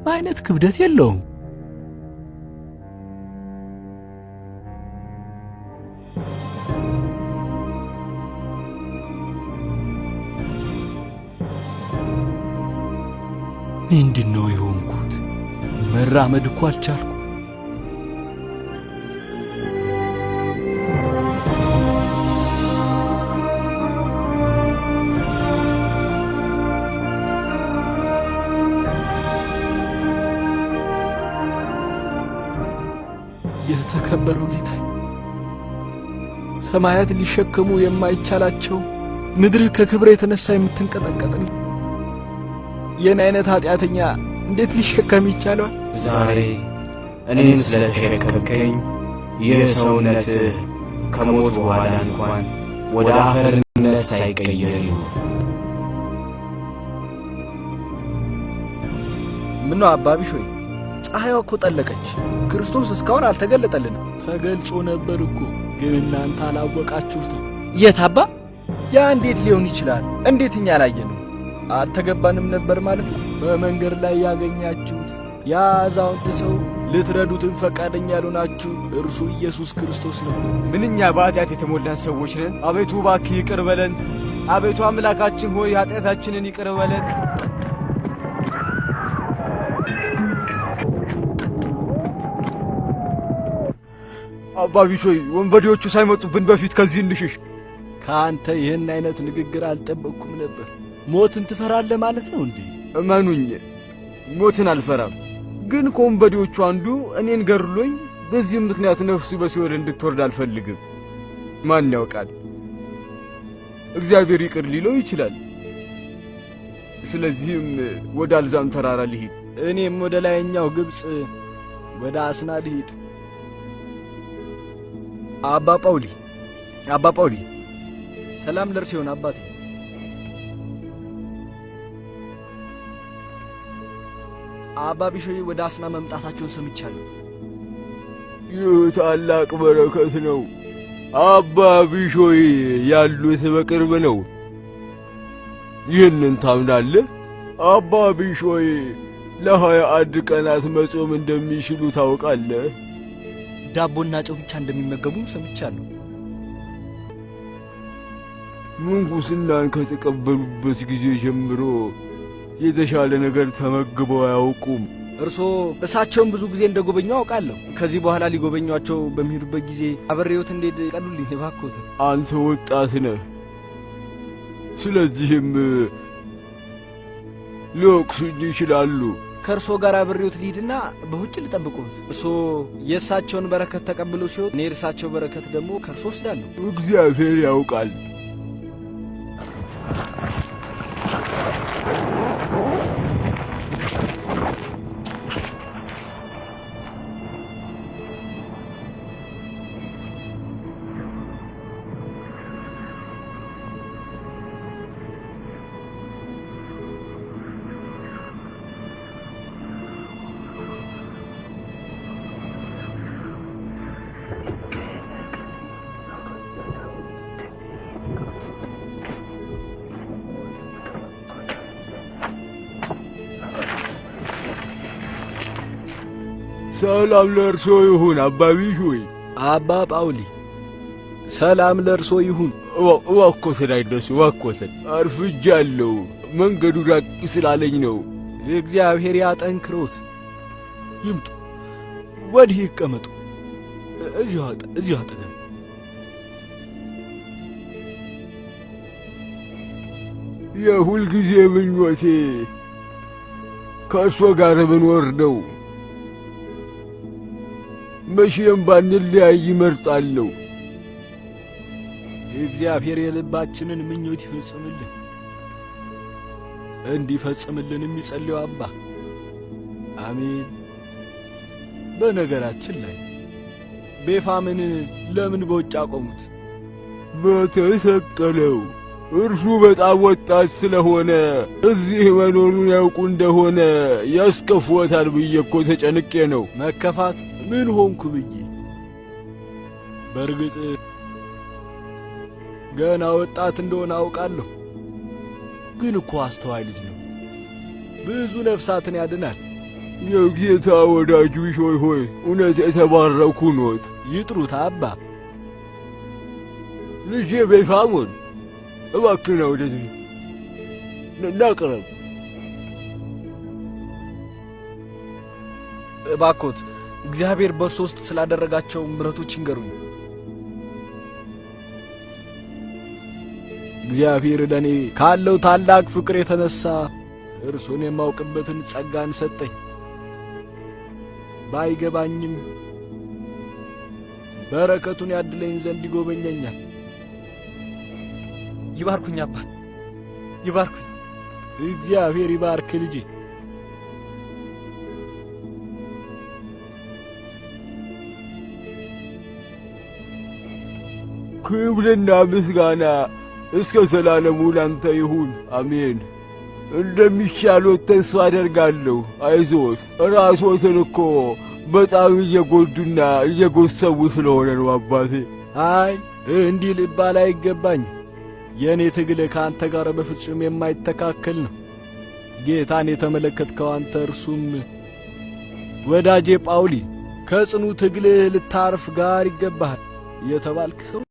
አይነት ክብደት የለውም። ምንድነው የሆንኩት? መራመድ እኮ አልቻልኩ። የተከበረው ጌታ፣ ሰማያት ሊሸከሙ የማይቻላቸው ምድር ከክብር የተነሳ የምትንቀጠቀጥልኝ የኔ አይነት ኃጢአተኛ እንዴት ሊሸከም ይቻላል? ዛሬ እኔን ስለተሸከምከኝ የሰውነትህ ከሞት በኋላ እንኳን ወደ አፈርነት ሳይቀየር ይሁን። ምነው አባቢሽ ሆይ፣ ፀሐይዋ እኮ ጠለቀች፣ ክርስቶስ እስካሁን አልተገለጠልንም። ተገልጾ ነበር እኮ ግን እናንተ አላወቃችሁትም። የት አባ? ያ እንዴት ሊሆን ይችላል? እንዴት እኛ አላየነው? አልተገባንም ነበር ማለት ነው። በመንገድ ላይ ያገኛችሁት ያ አዛውንት ሰው ልትረዱትን ፈቃደኛ ያልሆናችሁ እርሱ ኢየሱስ ክርስቶስ ነው። ምንኛ በኃጢአት የተሞላን ሰዎች ነን። አቤቱ እባክህ ይቅር በለን። አቤቱ አምላካችን ሆይ ኃጢአታችንን ይቅር በለን። አባቢሾይ ወንበዴዎቹ ሳይመጡብን በፊት ከዚህ እንሽሽ። ከአንተ ይህን አይነት ንግግር አልጠበቅኩም ነበር። ሞትን ትፈራለህ ማለት ነው እንዴ? እመኑኝ ሞትን አልፈራም። ግን ከወንበዴዎቹ አንዱ እኔን ገድሎኝ በዚህም ምክንያት ነፍሱ በሲኦል እንድትወርድ አልፈልግም። ማን ያውቃል፣ እግዚአብሔር ይቅር ሊለው ይችላል። ስለዚህም ወደ አልዛም ተራራ ልሂድ። እኔም ወደ ላይኛው ግብፅ ወደ አስና ልሂድ። አባ ጳውሊ ሰላም ለእርሱ ይሁን አባቴ። አባ ቢሾይ ወደ አስና መምጣታቸውን ሰምቻለሁ። ይህ ታላቅ በረከት ነው። አባ ቢሾይ ያሉት በቅርብ ነው። ይህንን ታምናለህ? አባ ቢሾይ ለ21 ቀናት መጾም እንደሚችሉ ታውቃለህ? ዳቦና ጨው ብቻ እንደሚመገቡም ሰምቻለሁ። ምንኩስናን ከተቀበሉበት ጊዜ ጀምሮ የተሻለ ነገር ተመግበው አያውቁም። እርሳቸውን ብዙ ጊዜ እንደጎበኙ አውቃለሁ። ከዚህ በኋላ ሊጎበኟቸው በሚሄዱበት ጊዜ አብሬዎት እንዴት ቀሉልኝ እባክዎት። አንተ ወጣት ነህ፣ ስለዚህም ሊወቅሱኝ ይችላሉ። ከእርሶ ጋር አብሬዎት ልሂድና በውጭ ልጠብቅዎት። እርሶ የእርሳቸውን በረከት ተቀብለው ሲሆን እኔ እርሳቸው በረከት ደግሞ ከእርሶ ወስዳለሁ። እግዚአብሔር ያውቃል። ሰላም ለእርሶ ይሁን አባ ቢሾይ። አባ ጳውሊ ሰላም ለእርሶ ይሁን። እዋኮትን አይደሱ፣ እዋኮትን አርፍጃለሁ። መንገዱ ራቅ ስላለኝ ነው። እግዚአብሔር ያጠንክሮት። ይምጡ፣ ወዲህ ይቀመጡ። እዚሁ አጠገብ። የሁል ጊዜ ምኞቴ ከእርሶ ጋር ብኖር ነው። መቼም ባንለያይ ይመርጣለሁ። እግዚአብሔር የልባችንን ምኞት ይፈጽምልን። እንዲፈጽምልን የሚጸልየው አባ አሜን። በነገራችን ላይ ቤፋምን ለምን በውጭ አቆሙት? በተሰቀለው እርሱ በጣም ወጣት ስለሆነ እዚህ መኖሩን ያውቁ እንደሆነ ያስከፍዎታል ብዬ እኮ ተጨንቄ ነው። መከፋት ምን ሆንኩ ብዬ። በእርግጥ ገና ወጣት እንደሆነ አውቃለሁ። ግን እኮ አስተዋይ ልጅ ነው። ብዙ ነፍሳትን ያድናል። የጌታ ወዳጅ ቢሾይ ሆይ እውነት የተባረኩ ኖት። ይጥሩት አባ። ልጄ ቤታሞን እባክህ ና ወደዚህ እናቅረብ። እባክዎት እግዚአብሔር በሶስት ስላደረጋቸው ምሕረቶች ይንገሩኝ። እግዚአብሔር ለእኔ ካለው ታላቅ ፍቅር የተነሣ እርሱን የማውቅበትን ጸጋን ሰጠኝ። ባይገባኝም በረከቱን ያድለኝ ዘንድ ይጎበኘኛል። ይባርኩኝ አባት፣ ይባርኩኝ። እግዚአብሔር ይባርክ ልጄ። ክብርና ምስጋና እስከ ዘላለሙ ላንተ ይሁን፣ አሜን። እንደሚሻሎት ተስፋ አደርጋለሁ። አይዞት። ራስዎትን እኮ በጣም እየጎዱና እየጎሰቡ ስለሆነ ነው አባቴ። አይ እንዲህ ልባል አይገባኝ። የእኔ ትግል ከአንተ ጋር በፍጹም የማይተካከል ነው። ጌታን የተመለከትከው አንተ፣ እርሱም ወዳጄ ጳውሊ ከጽኑ ትግልህ ልታርፍ ጋር ይገባሃል የተባልክ ሰው